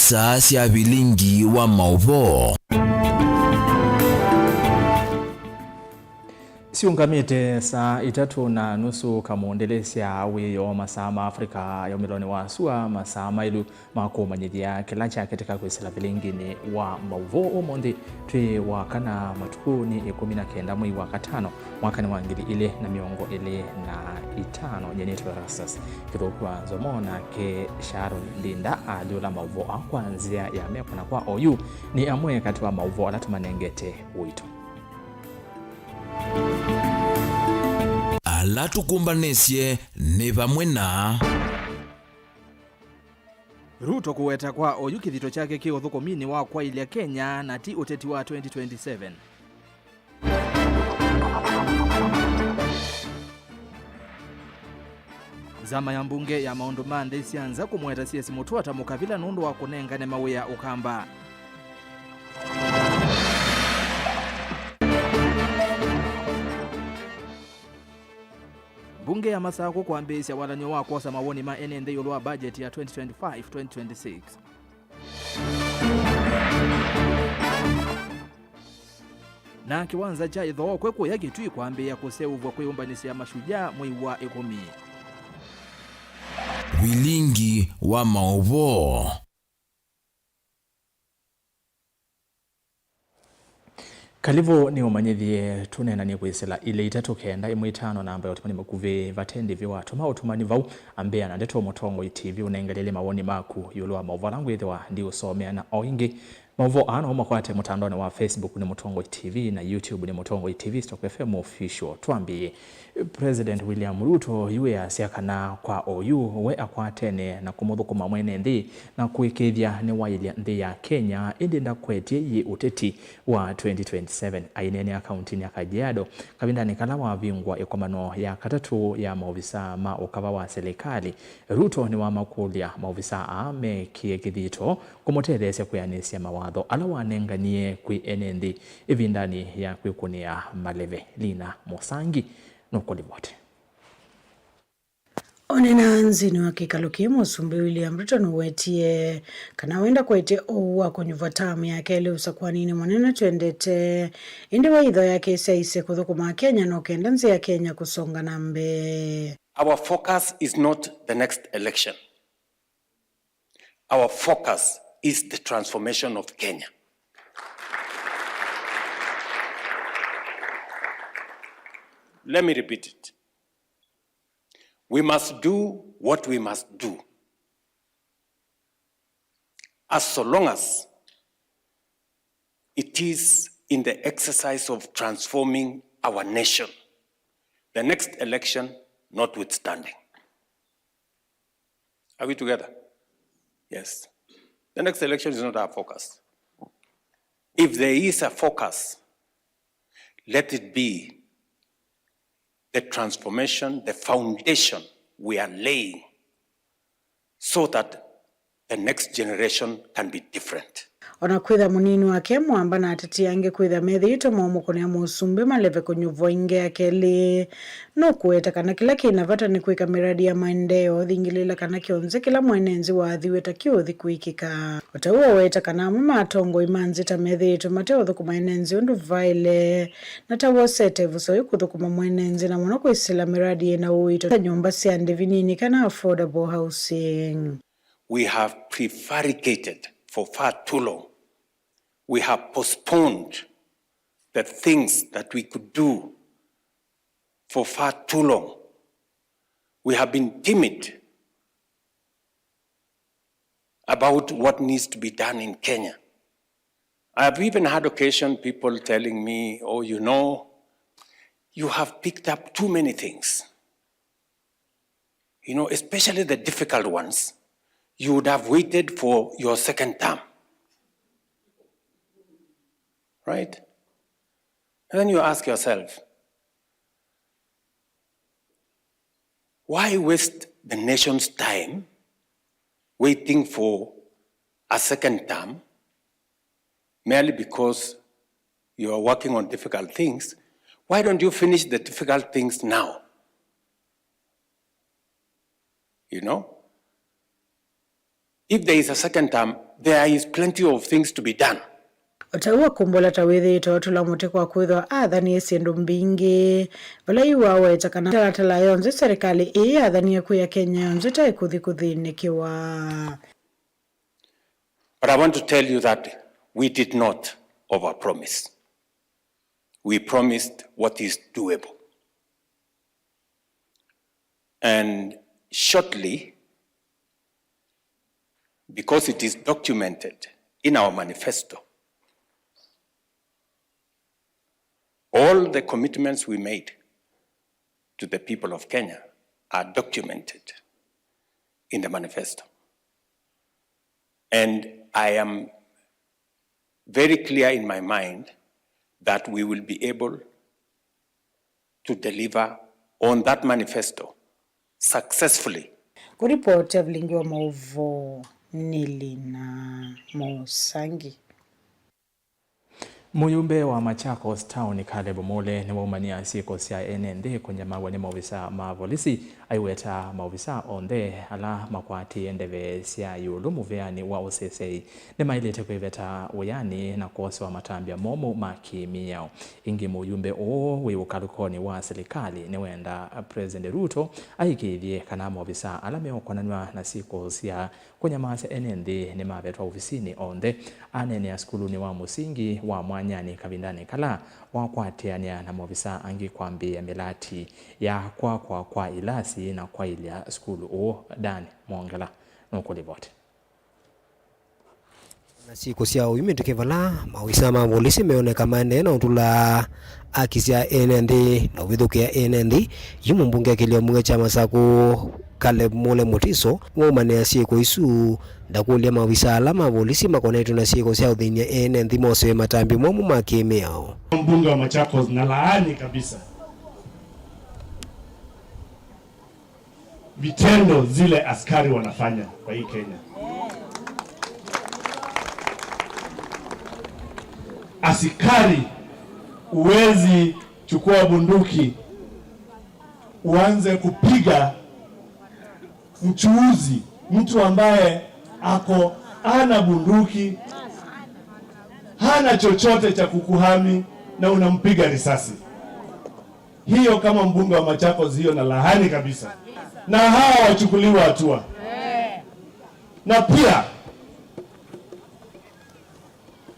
isaa cia bilingi wa mauvo. Siungamite saa 3:30 kamuondelesya wiyo masaa ma Afrika ya umiloni wa sua masaa mailu makumanyithia kila cha katika kwisila vilingini wa mauvo umondi twi wakana matukuni 19 mwei wa katano mwaka ni wa 2025 nyenetwa rasas kithokwa zomona ke Sharon Linda aliola mauvo kwanzia ya mekona kwa OU ni amwe kati wa mauvo alatumanengete wito alatukumbanesye ni vamwe na Ruto kuweta kwa OU kithito chake kio thukumini wa kwa ilia Kenya na ti uteti wa 2027. Zama ya mbunge ya Maundu Mande isianza kumweta CS Mutua mukavila nundu wa kunengane mawe ya Ukamba. Bunge ya Masako kuambisya walanyo wa kosa mawoni ma NND yolwa budget ya 2025-2026. Na kiwanza cha idho kweko ya gitui kuambia kuseuvwa kuyumbanisya mashujaa mwei wa 10. bilingi wa mauvo. Kalivo ni umanyithie tunena ni kwisila ile itatu kenda imwe 5 namba ya utumani makuve vatendi viwa tuma utumani vau ambea na ndeto motongo TV unengalele mawoni maku yulwa mauvalangu ithwa ndi usomea na oingi mauvo ano makwate mutandoni wa Facebook ni Mutongo TV na YouTube ni Mutongo TV Stock FM official. Tuambie President William Ruto yuwe asiakana kwa OU we akwatene na kumuthukuma mwene nthi na kuikithia ni wailia nthi ya Kenya indi ndakwetie yi uteti wa 2027 ainene akaunti ya Kajiado kavindani kala wa vingwa ikomano ya katatu ya maofisa ma ukava wa serikali. Ruto ni wa makulia maofisa ame kiekithito kumutethesya kuyanisya mawadho ala wanenganie kwi NND ivindani ya kwikunia maleve. Lina Mosangi nukolivote. Onena nzini wa kikaluki musumbi William Ruto nuwetie kana wenda kwete owa kunyuva tamu yake ili usakwanini mwanene tuendete indi wa idho yake isaise kuthukuma Kenya no kenda nzi ya Kenya kusonga nambe. Our focus is not the next election. Our focus is the transformation of Kenya. Let me repeat it. We must do what we must do. As so long as it is in the exercise of transforming our nation, the next election notwithstanding. Are we together? Yes. The next election is not our focus. If there is a focus, let it be the transformation, the foundation we are laying so that the next generation can be different. Ona kwitha munini wake mwamba na atati yange kwitha methito momukone musumbi maleve kunyuvo inge akeli no kueta kana kila kinavata ni kuika miradi ya maendeleo thingilila kana kionze kila mwenenzi wa thiweta kiothi kuikika otawo weta kana mama atongo imanzi ta methito mateo thukuma enenzi undu vaile na tawo sete vuso yukuthukuma mwenenzi na mwana kuisila miradi na uito nyumba cia ndivinini kana affordable housing. We have prevaricated for far too long. We have postponed the things that we could do for far too long. We have been timid about what needs to be done in Kenya. I have even had occasion people telling me, oh, you know, you have picked up too many things. You know, especially the difficult ones. You would have waited for your second term. Right? And then you ask yourself, why waste the nation's time waiting for a second term merely because you are working on difficult things? Why don't you finish the difficult things now? You know? if there is a second term, there is plenty of things to be done. Otaua kumbola tawithito tula muti kwa kwithwa athanie ciendu mbingi vala iwaweta kana talatala yonze serikali ii athanie kuya Kenya yonze ta ikuthikuthinikiwa. But I want to tell you that we did not overpromise. We promised what is doable. And shortly, because it is documented in our manifesto, all the commitments we made to the people of Kenya are documented in the manifesto. And I am very clear in my mind that we will be able to deliver on that manifesto successfully. Kuripoti ya Vilingi wa Maovo, Nilina Musangi. Muyumbe wa Machakos Town Caleb Mule ni waumania siko cia NND kwenye magwa ni maofisa mavolisi aiweta maofisa onde ala makwati endeve cia yulu muveani wa OCC ni mailete kwiveta uyani na kosi wa matambia momo makimiao ingi muyumbe o wiukalukoni wa serikali ni wenda President Ruto aikithie kana maofisa ala meokonanwa na siko cia kwenye masa NND ni mavetwa ofisini onde anene ya skulu ni wa musingi wa mwanyani kabindani kala wakwatiania na maofisa angi kwambia milati ya kwa ilasi na kwa ilia skulu o Dani Mwongela nukulivote na siku cia uyumitu kivala maofisa ma polisi meoneka maneno utula akisia NND na withukia NND yumu mbunge kiliomuge chama saku Caleb Mule Mutiso waumania siku isu ndakulia maofisa alama polisi makonetu na siku cia uthinia NND mose matambi momu makimiao. Mbunge wa Machakos na laani kabisa vitendo zile askari wanafanya kwa hii Kenya. Askari uwezi chukua bunduki uanze kupiga mchuuzi, mtu ambaye hana bunduki, hana chochote cha kukuhami na unampiga risasi. Hiyo kama mbunge wa Machakos hiyo na lahani kabisa. Na hawa wachukuliwa hatua. Na pia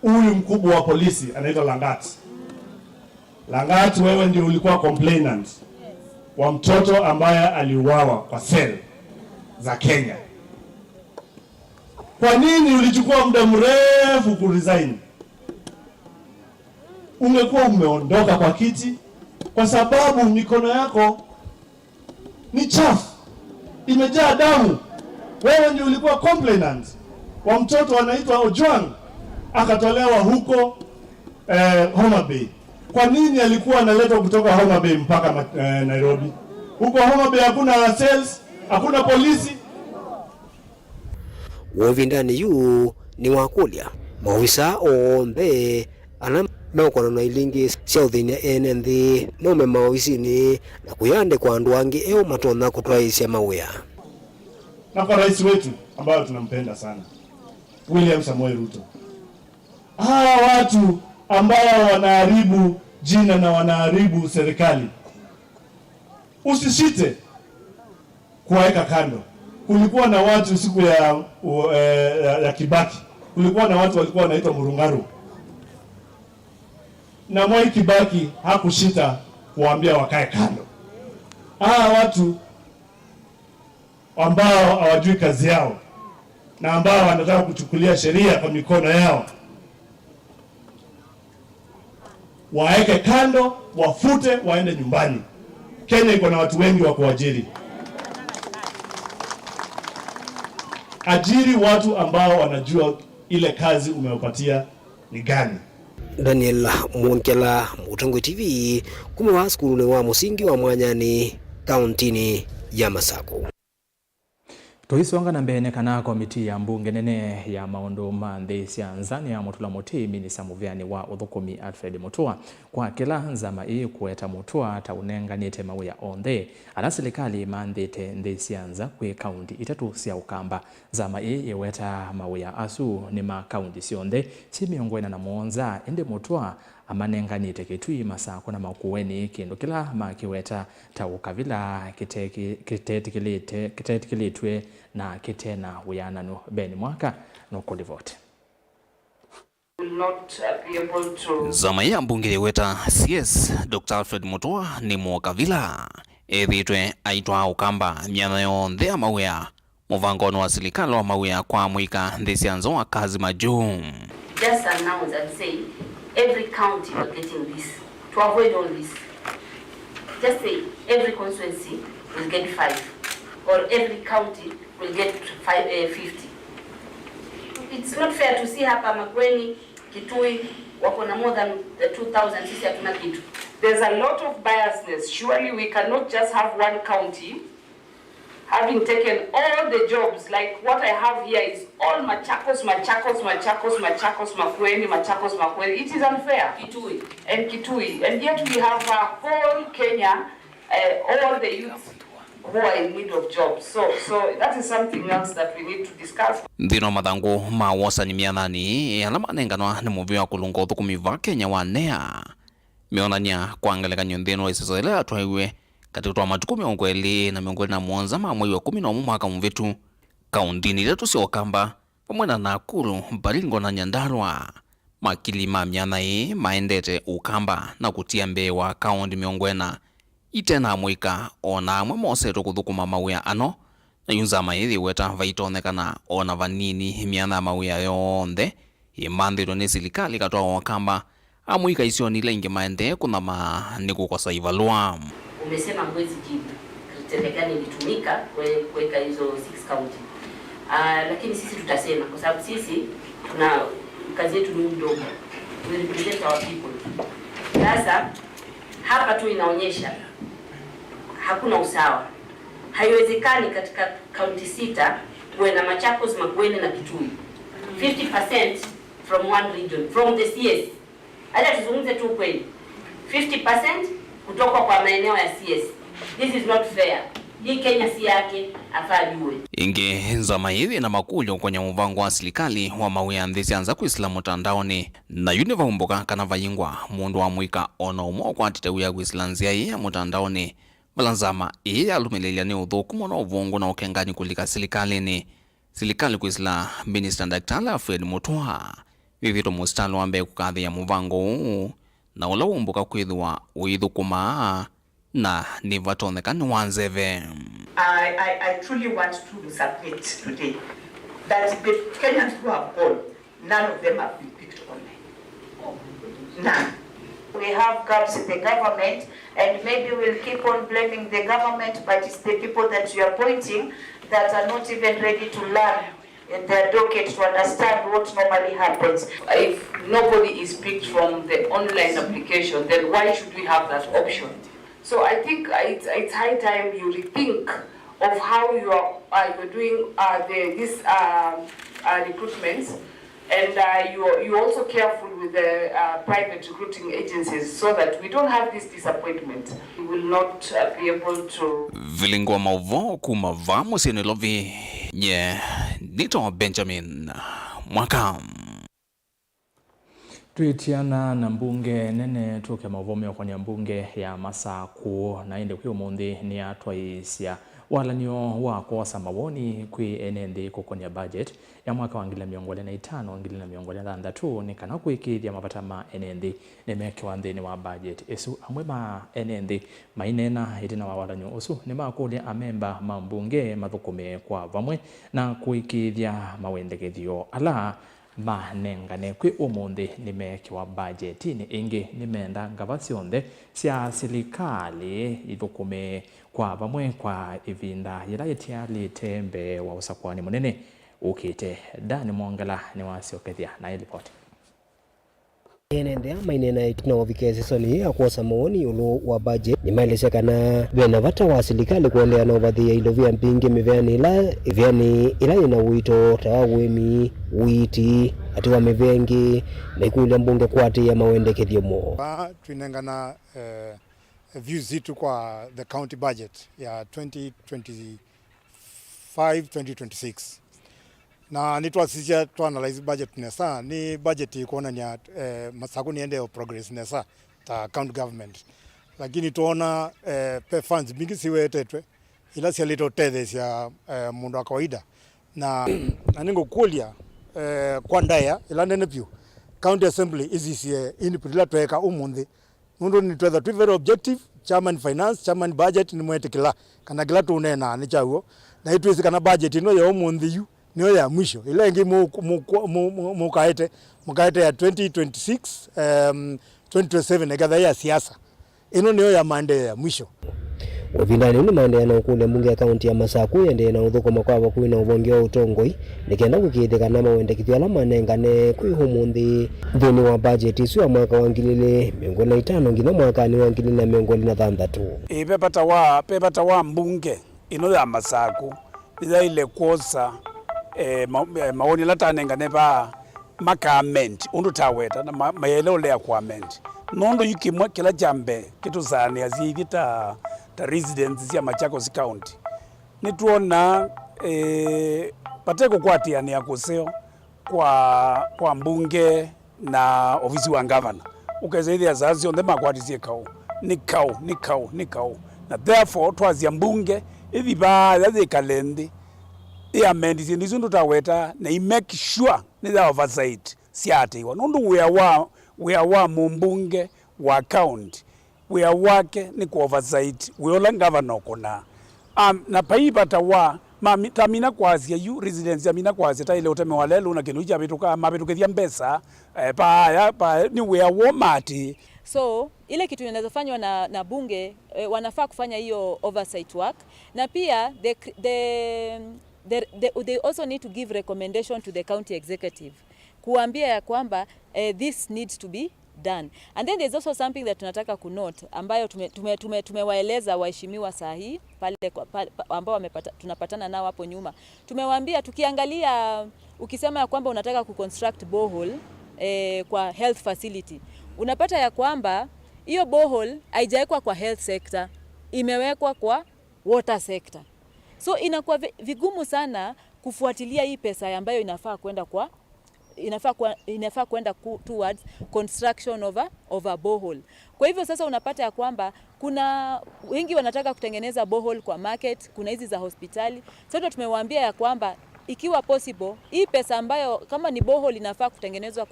huyu mkubwa wa polisi anaitwa Langat. Langat, wewe ndio ulikuwa complainant wa mtoto ambaye aliuawa kwa cell za Kenya. Kwa nini ulichukua muda mrefu kuresign? Ungekuwa umeondoka kwa kiti kwa sababu mikono yako ni chafu, imejaa damu. Wewe ndio ulikuwa complainant wa mtoto anaitwa Ojwang akatolewa huko Homa Bay. Kwa nini alikuwa analetwa kutoka Homa Bay mpaka Nairobi? Huko Homa Bay hakuna cells, hakuna polisi. Wovindani yu ni wakulia maofisa ombe ana meokona na ilingi cia uthinia NND no me maofisini na kuyande kwa andu angi eo matona kutwaisha mawia. Na kwa rais wetu ambao tunampenda sana, William Samoei Ruto, hawa watu ambao wanaharibu jina na wanaharibu serikali, usishite kuwaeka kando. Kulikuwa na watu siku ya Kibaki, kulikuwa na watu walikuwa wanaitwa Murungaru, na Mwai Kibaki hakushita kuambia wakae kando. Hawa watu ambao hawajui kazi yao na ambao wanataka kuchukulia sheria kwa mikono yao, waeke kando, wafute, waende nyumbani. Kenya iko na watu wengi wa kuajiri. Ajiri watu ambao wanajua ile kazi umewapatia ni gani. Daniel Mwongela, Mutango TV, kumewa skulu wa musingi wa mwanyani kauntini ya Masako. Tuisonga na mbene kana komiti ya mbunge nene ya maundu ma nthi cia nzani ya Mutula Mutii Minisa Muveani wa uthukumi Alfred Mutua kwa kila nzama ii kueta Mutua ta unenganite mau ya onthe ala serikali manthite nthi cia nza kwi kaunti itatu cia Ukamba. Nzama ii iweta mau ya asu ni ma kaunti cionthe ci miongo ina na muonza indi Mutua amanenganite kitui masako na makuweni kindu kila makiweta ta ukavila kitetikilitwe na kitena uyananu Beni Mwaka no kulivote. Nzama ya mbunge weta CS Dr. Alfred Mutua ni mwokavila ethitwe aitwa Ukamba myana yonthe ya mawia muvangono wa serikali wa mawia kwa mwika nthi cia nza wa kazi majuu. Just announce and say every county are getting this to avoid all this. Just say every constituency will get 5 or every county will get 50. It's not fair to see hapa Makueni, Kitui wako na more than 2,000 sisi hatuna kitu. There's a lot of biasness. Surely we cannot just have one county having taken all the jobs. Like what I have here is all Machakos, Makueni, Makueni. It is unfair. Kitui. And yet we have a whole Kenya, all the youth who are in need of jobs. So that is something else that we need to discuss. Ndino mathangu mawosa ni mianani ala manenganwa ni muvi wa kulunga uthukumi va Kenya wa NEA mionania kwangelekany'o nthini wa isesele atwaiwe katika matuku 27 ma mwei wa 11 mwaka muvitu kauntini itatu cia Ukamba pamwe na Nakuru, Baringo na Nyandarua. Makili ma myana ii maendete Ukamba na kutia mbee wa kaunti 40 itena mwika ona amwe mosetwo kuthukuma mawia ano na yunzama ithi weta vaitonekana ona vanini myana mawia yonthe imanthirwo ni serikali katwa Ukamba amwika icio nile ingi maende kunama ni kukosa ivalua. Umesema mwezi jibu kriteria gani ilitumika kuweka hizo 6 county. Lakini sisi tutasema kwa sababu sisi tuna kazi yetu ni mdogo. We represent our people. Sasa hapa tu inaonyesha hakuna usawa. Haiwezekani katika kaunti 6 kuwe na Machakos, Makueni na Kitui. 50% from one region, from the CS. Acha tuzungumze tu kweli. 50% kutoka kwa maeneo ya CS. This is not fair. Hii Kenya si yake, afajue. Inge nzama hivi na makulyo kwenye mvango wa serikali wa mawia nthi cia nza kuislamu mutandaoni na univumbuka kana vayingwa mundu wa mwika ona umo kwa titewia kuislanzia ya mutandaoni balanzama iya alumililia ni uthukumo na uvungu na ukengani kulika serikali kuisla Minister Dr. Alfred Mutua vivito mustalo wambe kukathi ya mvango na ula umbuka kwithwa uithukuma na nivatonekani wanzeve. I truly want to submit today that the Kenyans who have born, none of them have been picked on. None. We have gaps in the government, and maybe we'll keep on blaming the government, but it's the people that you are pointing that are not even ready to learn in their docket to understand what normally happens. If nobody is picked from the online application, then why should we have that option? So I think it's high time you rethink of how you're doing these recruitments, and you're also careful with the private recruiting agencies so that we don't have this disappointment. We will not be able to... Vilingo mauvo kumava musini lovi nye Nito Benjamin Mwaka. Tuitiana na mbunge nene tuke mavomeo kwenye mbunge ya Masaku na inde kwi umundi ni atwaisia walanio wa kosa mawoni kwi enendi kukonia budget ya mwaka wa 2025 2026 ni kana kuikithia mapata ma enendi nemekiwa nthini wa budget esu amwe ma enendi mainena itina wa walanio usu ni makulia amemba ma mbunge mathukume kwa vamwe na kuikithia mawendekethio ala manengane kwi umundi nimekiwa budget ni ingi nimenda ngava cionthe cia serikali ithukume kwa vamwe kwa ivinda yila itialite mbee wa usakwani munene ukite Dani Mwongela ni wasiokethia na report. enende mainena ituna vikezi soni akosa maoni ulo wa budget ni mailesekana bena vata wa serikali kuelea na ubadhi ilo vya mpingi mivyani ila ina wito tawawemi witi atiwa mivengi na ikule mbunge kwati ya mawende kediomo tuinengana views zitu kwa the county budget ya 2025-2026 na nitwasisha tu analyze budget nesa ni budget kuona ni masaku niende progress nesa ta county government lakini tuona pe funds mingi siwetetwe ila sia little tethes ya mundu wa kawaida na ningo kulia kwa ndaya ila nene pio county assembly izisie ini putila tweka umundi mundu ni twetha tu very objective chairman finance chairman budget ni mwetekila kana kila tunena ni chawo na itwisi kana budget ino ya umundi yu niyo ya mwisho ile ingi mukaete ya 2026 2027 nekadha ya siasa ino niyo ya maendeleo ya mwisho Wavindani ni maendeleo kule mbunge ya kaunti ya Masaku yende na uthuko kwa wakuwi na ubonge wa utongoi nikenda kukithika na mawende kithiala manengane kwi humundi thini wa budget isu ya mwaka wa 2025 ngina mwaka ni wa 2026 pepata wa mbunge ino ya Masaku ila ile kosa maoni latanengane ba makamenti undu taweta na mayeleo le akwament nondo yikimwa kila jambe kitu zani azivita ta residents ya Machakos County nituona pateko kwatia ni akoseo kwa mbunge na ofisi wa governor ukazidi azazi onde makwatizie kau na therefore twazia mbunge ithi ba yaze kalendi ya mendizi ndizo taweta na make sure ni za oversight siateiwa nundu we are mumbunge wa county we are wake ni ku oversight we ola governor kona na paipa tawa tamina kwazia you residents ya mina kwazia ta ile uteme walelo na kinu cha bituka mabitukezia mbesa pa ni we are womati. So ile kitu inawezafanywa na bunge wanafaa kufanya hiyo oversight work na pia they also need to give recommendation to the county executive kuambia ya kwamba this needs to be done. And then there's also something that tunataka kunote ambayo tumewaeleza waheshimiwa sahi pale ambao tunapatana nao hapo nyuma. Tumewaambia tukiangalia ukisema ya kwamba unataka kuconstruct borehole kwa health facility, unapata ya kwamba hiyo borehole haijawekwa kwa health sector, imewekwa kwa water sector. So inakuwa vigumu sana kufuatilia hii pesa ambayo inafaa kwenda towards construction of a borehole. Kwa hivyo sasa unapata ya kwamba kuna wengi wanataka kutengeneza borehole kwa market, kuna hizi za hospitali. Sasa tumewaambia ya kwamba ikiwa possible hii pesa ambayo kama ni borehole inafaa kutengenezwa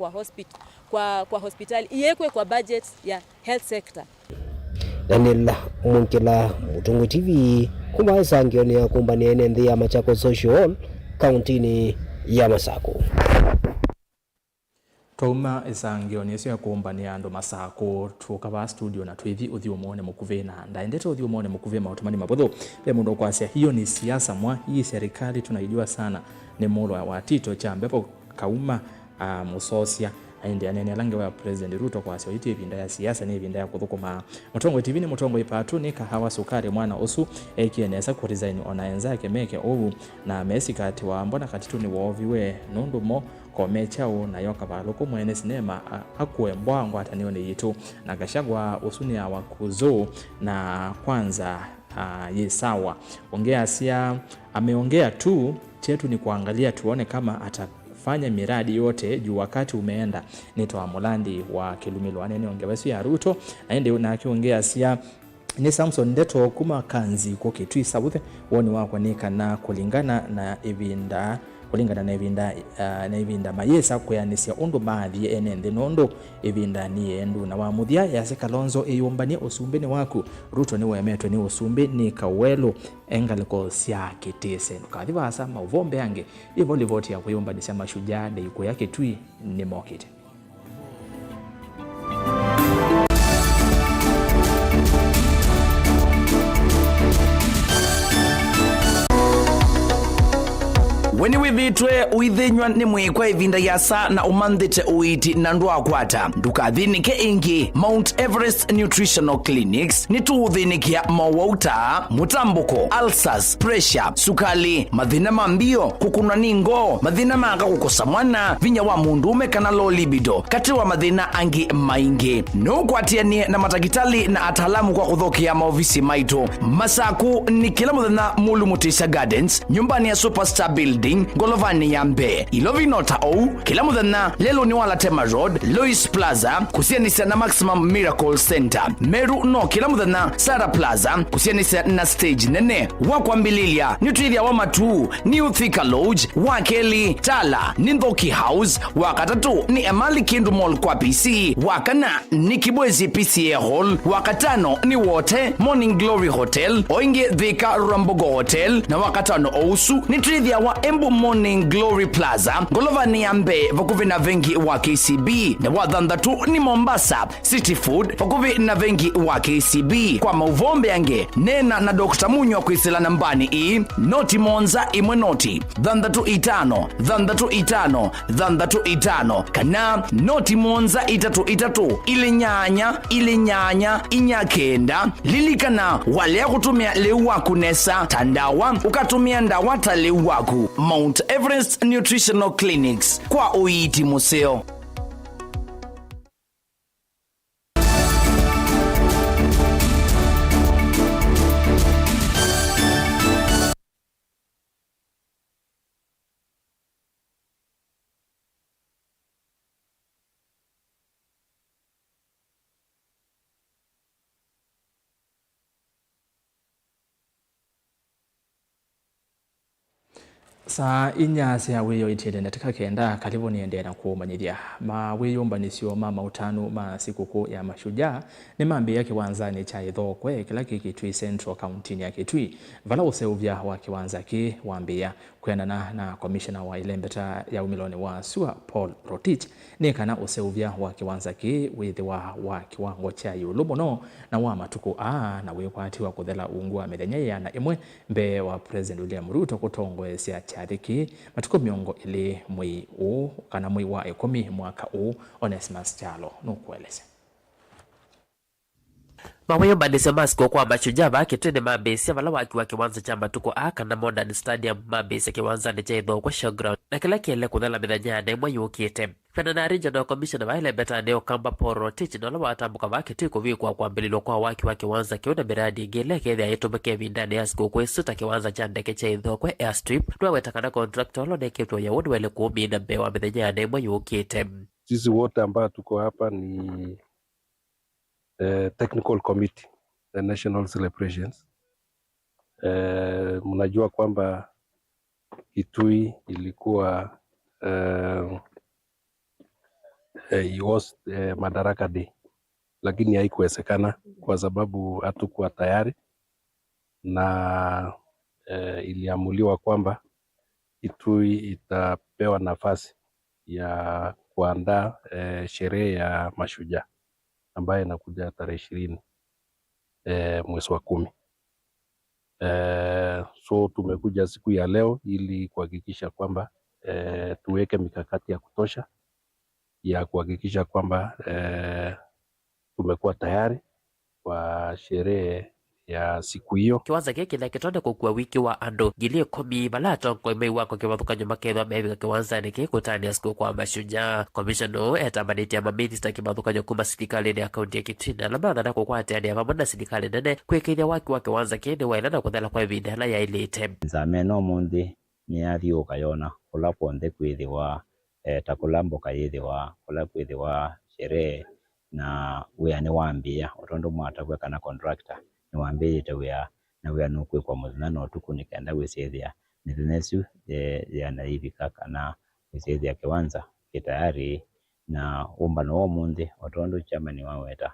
kwa hospitali iwekwe kwa budget ya health sector. Daniel Munkela, Mutungu TV, kuma sangioni ya kumbani enende ya Machakos Social Hall, kauntini ya Masaku. Twauma isangio ya kumbania ando Masaku tukaba studio na twithi uthi umone mukuve na ndaendete uthi umone mukuve mautumani mabotho pe mundu kwasia hiyo ni siasa mwa hii serikali tunaijua sana ni mulo wa Tito Chambepo kauma musosia aende anene alange wa President Ruto kwa sio iti vinda ya siasa ni vinda ya kuthukuma Mutongo TV ni Mutongo ipatu ni kahawa sukari mwana osu ekienesa ku resign onaenza yake meke ovu na Messi kati wa mbona katitu ni woviwe nundu mo komechao na yoka baloko mwene sinema akwe mbwango atanione yitu na Gachagua usunia wa kuzo na kwanza yesawa ongea sia ameongea tu chetu ni kuangalia tuone kama atafanya miradi yote juu wakati umeenda nitoa Mulandi wa Kilumilo anene ongewesu ya Ruto aende na akiongea sia ni Samson Ndeto kuma kanzi kwa Kitui South woni wako nika na kulingana na evinda mayesa kuyanisia undu baadhi enende nondo evinda ni endu na wamuthia yase Kalonzo eyombani osumbeni waku Ruto ni wemetwe ni osumbe ni kawelo engaliko sia kitese kathi basa mauvombe yange ivo livoti ya kuyombani sia mashujaa de yuko yake tui ni mokite. weni withitwe uithinywa ni mwikwa ivinda yasa na umanthite uiti na ndwakwata ndukathinike ingi. Mount Everest Nutritional Clinics ni tuuthinikia mawauta, mutambuko, ulcers, pressure, sukali, mathina mambio, kukunwa ningo, mathina manga kukosa mwana, vinya wa mundume kana low libido, kati wa mathina angi maingi. Nukwatianie na matagitali na ataalamu kwa kuthokia maofisi maitu. Masaku ni kila muthenya Mulu Mutisha Gardens, nyumbani ya Superstar Building, Golovani ya Mbe. Ilovinota ou kila muthenya lelo ni wala Tema Road, Lois Plaza, kusianisia na Maximum Miracle Center. Meru no kila muthenya Sara Plaza, kusianisia na stage nene. Wakwambililia nitwithia wa matu ni Uthika Lodge, Wakeli Tala ni Nthoki House, wakatatu ni Emali Kindu Mall kwa PC, wakana ni Kibwezi PCA Hall, wakatano ni Wote Morning Glory Hotel, oinge Thika Rambogo Hotel, na wakatano ousu ni trivia wa Embu Morning Glory Plaza, Golovani ya Mbe vakuvi na vengi wa KCB, na wathandatu ni Mombasa City Food vakuvi na vengi wa KCB. Kwa mauvombe yange nena na Dr. Munyo kwisila nambani i noti monza imwe noti thandatu itano kana noti monza itatu ili nyanya inyakenda lilikana wale kutumia leu waku nesa tandawa ukatumia ndawa ta leu waku. Mount Everest Nutritional Clinics kwa uiti museo. Saa inyasi ya wiyo itile nataka kenda karibu niende na kuumanyithia mawiyumbanisyo ma mautano ma sikukuu ya mashujaa ni mambi ya kiwanzani cha Ithokwe kila Kitui Central County ya Kitui vala useuvya wa kiwanza ki wambia kuendana na commissioner wa Ilembeta ya umiloni wa SUA Paul Rotich ni kana useuvya wa kiwanza ki withiwa wa kiwango cha yulu muno na wa matuku na wikwati wa kuthela ungua mithenya na imwe mbe wa President William Ruto kutongwesya chariki matuku miongo ili mwei u kana mwei wa 10 mwaka u. Onesimus Chalo nukueleza mawayo bandise masko kwa mashujaa ba Kitui mabesi vala wakiwa kiwanza cha matuko kana Modern Stadium mabesi kiwanza ni cha Ithokwe showground na kila kiele kuthela mithenya na imwe yukite kana na regional commissioner wa Ilembeta neo Kamba Paul Rotich no la watambuka ba Kitui kuvikwa kwambililo kwa wakiwa kiwanza kiona miradi ingile ketha yitumike vindani ya sikukuu isuta kiwanza cha ndeke cha Ithokwe airstrip no wetakana contractor lo neketwa ya wodi wele kuumi na mbewa mithenya na imwe yukite. Sisi wote ambao tuko hapa ni technical committee the national celebrations. Mnajua kwamba Kitui ilikuwa was Madaraka Day, lakini haikuwezekana kwa sababu hatukuwa tayari na iliamuliwa kwamba Kitui itapewa nafasi ya kuandaa sherehe ya mashujaa ambaye inakuja tarehe 20 mwezi wa 10. So tumekuja siku ya leo ili kuhakikisha kwamba tuweke mikakati ya kutosha ya kuhakikisha kwamba tumekuwa tayari kwa sherehe ya siku hiyo. Kiwanza giki na kitonde kukua wiki wa andu gili 10 balato kwa imei wako kiwathukanyo makethwa mebika kiwanza ni kikutania siku kwa mashujaa. Commissioner etamaniti ya maminista kiwathukanyo kuma serikali ni akaunti ya Kitui na lamadha na kukwatiani ya mamona serikali nene kwikithia waki wa kiwanza kini waila na kuthela kwa ivinda ya ilite. Nzameno mundi ni athiuka yona kula ponthe kwithiwa takulambuka yithiwa kula kwithiwa sherehe na wia ni wambia utondu mwatakwe kana contractor ni wambirite wia na wia nukwe kwa muthina no tuku nikenda gwisithia mithinesu ya naivika kana gwisithia kiwanza kitayari na umbano wa mundi utondu chairman waweta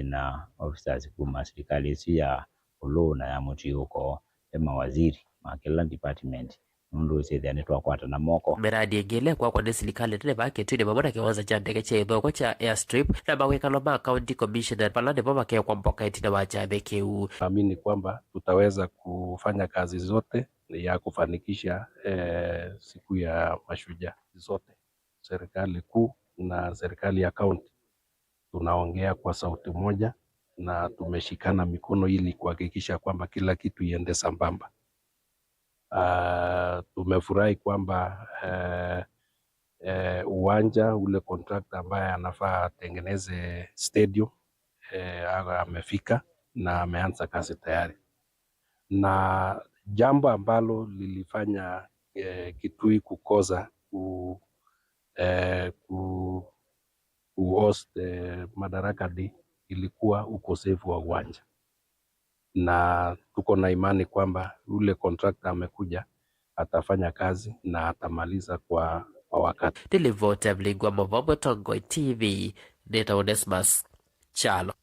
na officers kuma serikali isu ya ulu na ya mutiuko mawaziri ma kila department mundu sithia ni twakwata na moko miradi ingile kwa ni serikali nene ba Kitui ni mamona kiwanza cha ndege cha Ithokwe cha airstrip na mawekano ma county commissioner pala ndipo bakea kwa mboka itina wa cha kiu. Naamini kwamba tutaweza kufanya kazi zote ya kufanikisha siku ya mashujaa zote, serikali kuu na serikali ya kaunti tunaongea kwa sauti moja na tumeshikana mikono ili kuhakikisha kwamba kila kitu iende sambamba. Tumefurahi kwamba uwanja ule contractor ambaye anafaa atengeneze stadium amefika na ameanza kazi tayari, na jambo ambalo lilifanya Kitui kukosa host Madaraka Day ilikuwa ukosefu wa uwanja, na tuko na imani kwamba ule contractor amekuja atafanya kazi na atamaliza kwa wakati. Nilivyote Mlingwa Mavombo, Tongo TV, Neta Onesmus Chalo.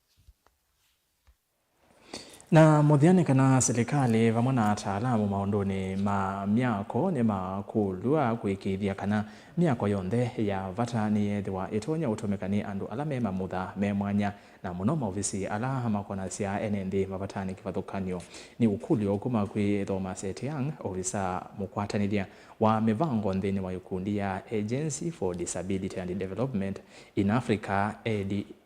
Na muthiani kana serikali vamwe na ataalamu maunduni ma miako ni makulua kwikithia kana miako yonthe ya vata ni yethiwa itonya utumika ni andu ala me mamutha me mwanya na muno maofisi ala makona cia NND mavatani kivathukanio ni ukulio kuma kwi Thomas Etiang, ofisa mukwatanithia wa mivango nthini wa ikundi ya Agency for Disability and Development in Africa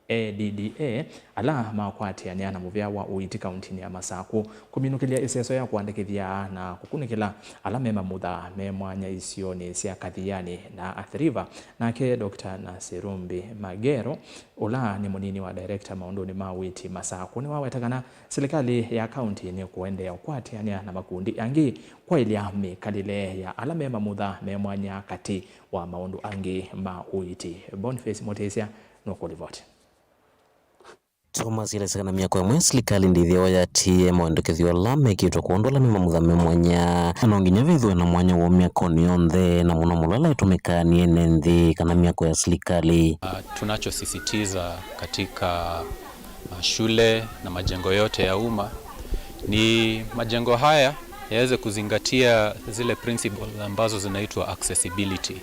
ADDA ala makwatiania na muvia wa uiti kauntini ya Masaku kuminukilia iseso ya kuandikithia na kukunikila ala mema mutha me mwanya isioni cia kathiani na athiriva nake Dr. Nasirumbi Magero ula ni munini wa director maunduni ma uiti Masaku ni wawetakana serikali ya kaunti ni kuendea kuatiania na makundi angi kwa ilia mikalile ya ala mema mutha me mwanya kati wa maundu angi ma uiti. Boniface Motesia nukulivote. Thomas ilesakana miako ya serikali ndithio ya tie mwandikithio la mekitwa kuondola mema muthame mwanya anonginya vithwe na mwanya wa miako ni yonthe na muno mulala itumika ni NND kana miako ya serikali. Tunachosisitiza katika shule na majengo yote ya umma ni majengo haya yaweze kuzingatia zile principles ambazo zinaitwa accessibility.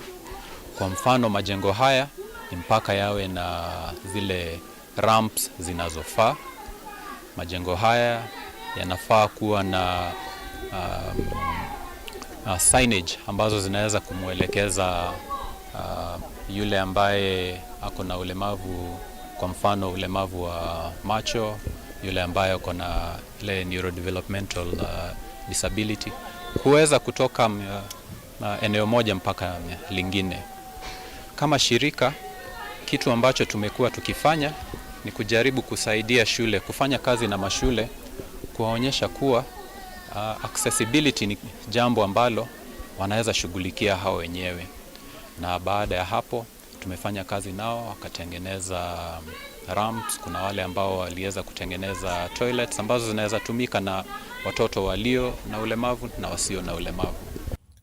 Kwa mfano majengo haya ni mpaka yawe na zile ramps zinazofaa. Majengo haya yanafaa kuwa na signage ambazo zinaweza kumwelekeza yule ambaye ako na ulemavu, kwa mfano ulemavu wa macho, yule ambaye ako na ile neurodevelopmental disability, kuweza kutoka eneo moja mpaka lingine. Kama shirika, kitu ambacho tumekuwa tukifanya ni kujaribu kusaidia shule kufanya kazi na mashule kuwaonyesha kuwa accessibility ni jambo ambalo wanaweza shughulikia hao wenyewe, na baada ya hapo tumefanya kazi nao wakatengeneza ramps. Kuna wale ambao waliweza kutengeneza toilets ambazo zinaweza tumika na watoto walio na ulemavu na wasio na ulemavu.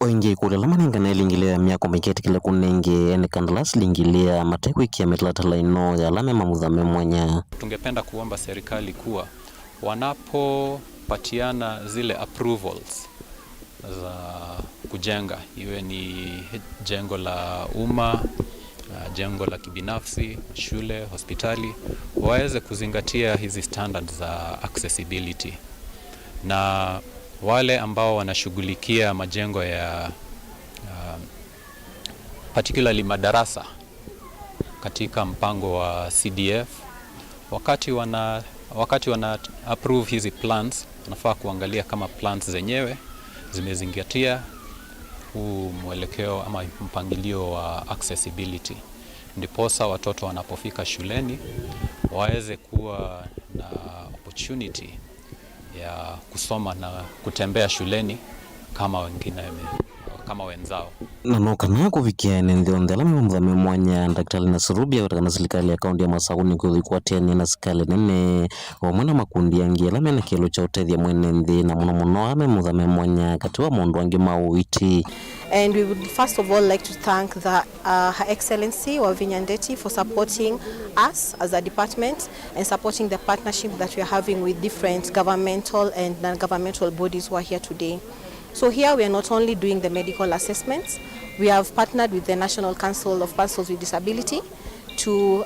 Oingi kulela manengana ilingilia miako miketi kila kunenge ene kandalas lingilia mateko ikia metlatala ino ya lame mamuthame mwanya. Tungependa kuomba serikali kuwa wanapopatiana zile approvals za kujenga, iwe ni jengo la umma, jengo la kibinafsi, shule, hospitali, waweze kuzingatia hizi standards za accessibility. Na wale ambao wanashughulikia majengo ya particularly madarasa katika mpango wa CDF, wakati wana approve hizi plans, wanafaa kuangalia kama plans zenyewe zimezingatia huu mwelekeo ama mpangilio wa accessibility. Ndiposa watoto wanapofika shuleni waweze kuwa na opportunity ya kusoma na kutembea shuleni kama wengine, kama wenzao. Nanokana kufikia eneo ndela mthame mwanya Daktari Nasirumbi kutoka serikali ya kaunti ya Masaku ni kuthikuatiania na serikali nene omwe na makundi angi ala mena kielo cha utethia mwene nthi na muno muno ame muthame mwanya kati wa mundu angi mauiti. And we would first of all like to thank Her Excellency Wavinya Ndeti for supporting us as a department and supporting the partnership that we are having with different governmental and non-governmental bodies who are here today. So here we are not only doing the medical assessments, we have partnered with the National Council of Persons with Disability to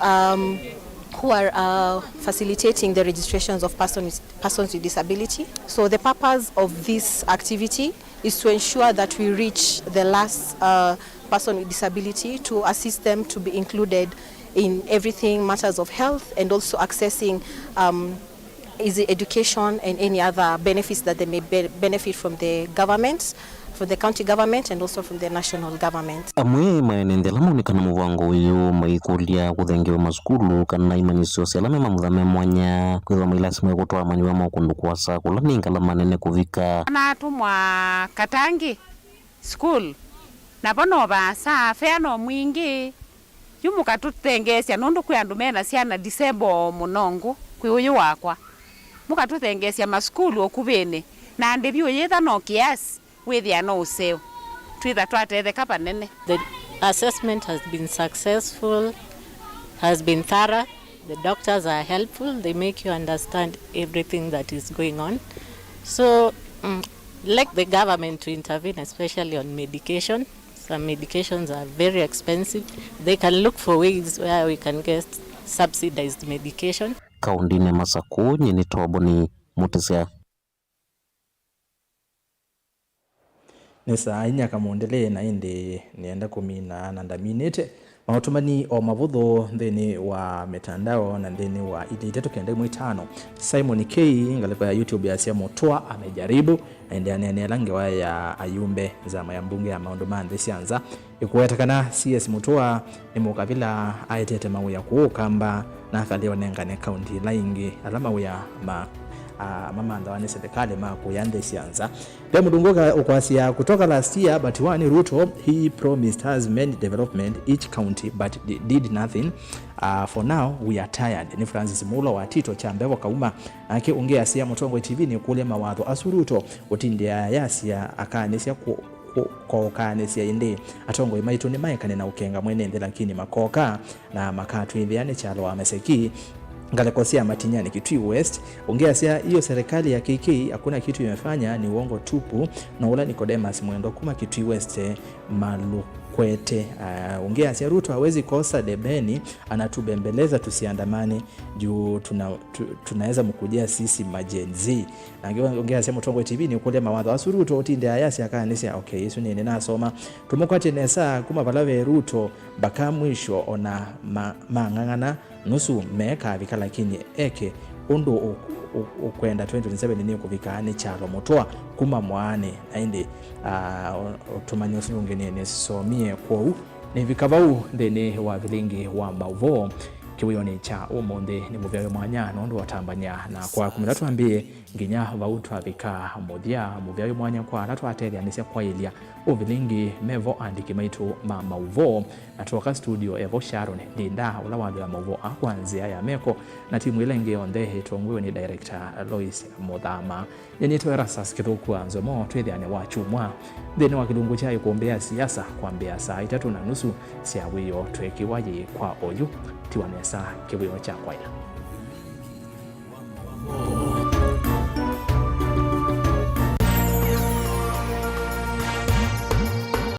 who are facilitating the registrations of persons with disability. So the purpose of this activity is to ensure that we reach the last person with disability, to assist them to be included in everything, matters of health, and also accessing easy education and any other benefits that they may benefit from the government, from the county government, and also from the national government. Amwe maenendela maonekana muvango uyu maikulia kuthengewe masukulu kana imanisio selame mamuthame mwanya kwitha mailasimwe gutwara manyua makundu kwasa kula ningala manene kuvika anatumwa Katangi school na bono basa feano mwingi yumuka tutengesia nundu kwi andu mena ciana disable munongo kwi uyu wakwa muka tutengesia masukulu okuvene na ndebio yetha no kiasi withia no useo twitha twatetheka panene. The assessment has been successful, has been thorough. The doctors are helpful. They make you understand everything that is going on. So like the government to intervene, especially on medication. Some medications are very expensive. They can look for ways where we can get subsidized medication. Kaundine Masaku nyini Toboni Mutisia. Nisa inya kamondele na indi nienda kumina na ndaminete mautumani o mavudho ndeni wa mitandao na ndeni wa ili tetu kende mwitano Simon K ngalepa ya YouTube ya siya motoa amejaribu ende anene lange wa ya ayumbe za mayambunge ya maundomande sianza ikuwetakana CS motoa ni mukavila aitete mawu ya kuukamba na athaliwa nengane kaunti laingi alama ya mama ndawane serikali maku yande sianza pia mudungoka ukwasia kutoka last year but wani Ruto he promised has many development each county but did nothing. For now we are tired. Ni Francis Mulo wa Tito Chambevo Kauma ake ungea siya Mutongo TV ni kule mawadho asuruto utindia yasia akanesia kwa kanesia inde atongo imaitu ni maikane na ukenga mwenende lakini makoka na makatu indhiane chalo wa meseki ngalekosia Matinyani Kitui West ongea sia hiyo serikali ya KK hakuna kitu imefanya ni uongo tupu na ula Nicodemus Mwendo kuma Kitui West Malukwete ongea sia Ruto hawezi kosa debeni anatubembeleza tusiandamane juu tunaweza mkujia sisi majenzi na ongea sia Mutongo TV ni kule mawadho asuruto otinde ayasi akanisia okay isu ni nasoma tumukwate nesa kuma balave Ruto baka mwisho ona mangangana nusu meka vika lakini eke undo ukwenda 2027 ni kuvika ni chalo motoa kuma mwane ainde utumani usiungene ni somie kwa ni vikavau ndene wa vilingi wa mauvo kiwiyoni cha umonde ni muvyawe mwanya nondo watambanya na kwa kumilatu ambie nginya vautu avika modia muvyawe mwanya kwa latu ateli anisia kwa ilia uvilingi mevo andiki maitu mauvo na tuwaka studio Evo Sharon linda ula wadu ya mauvo akwanzia ya meko na timu ilenge ondehe tuongwe ni director Lois Modhama yenito erasas kithuku anzomo twethiane wachumwa thini wa kilungu cha kuombea siasa kuambia saa 3:30 sia wiyo twekiwaje kwa oyu tiwanesa kiwiyo cha kwaila.